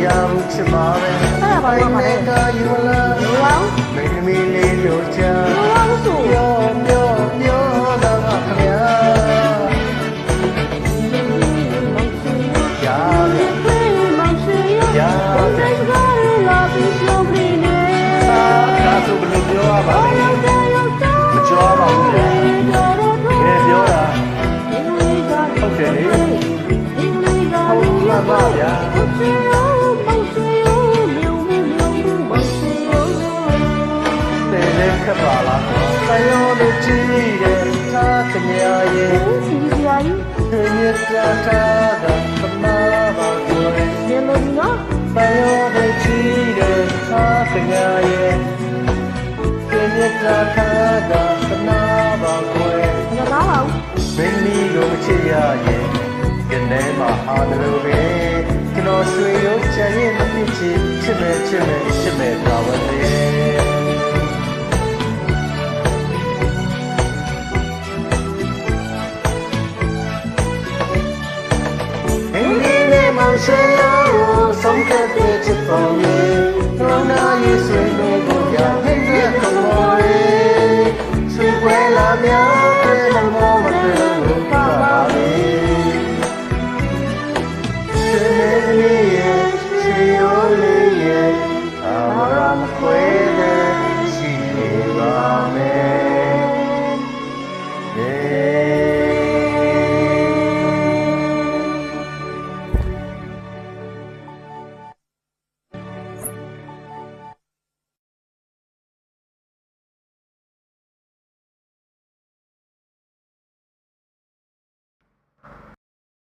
ရဘူးချစ်ပါပဲ အဲ့ဒါဘာလို့မလဲ ကယူလာ ဘယ်အောင် မင်းမီလေးတို့ချာ ဘယ်အောင်ဆို ပြောတာကခင်ဗျာရာဗျာ မောင်ရှိရဘယ်တိုင်းကလာပြီးပြောပြီးနေ ဒါဆိုဘယ်လိုပြောရပါလဲမကြောပါဘူးလေဘယ်ပြောတာဟုတ်တယ်လေဟုတ်လားပါဗျာတဲ့ခက်ပါလားတယောတို့ကြည့်တဲ့သာခင်ဗျာရဲ့ စီစီယာကြီး မြတ်တာတာကသမာပါကိုယ် ဒီလိုနော် တယောတို့ကြည့်တဲ့သာခင်ဗျာရဲ့မြတ်တာတာကသမာပါကိုယ် ငါသားပါဦး မင်းမီကိုချစ်ရရဲ့ကနေမှာအားလို့ပဲကျွန်တော်ဆွေရုပ်ချင်ရင်မဖြစ်ချင်ချစ်မယ်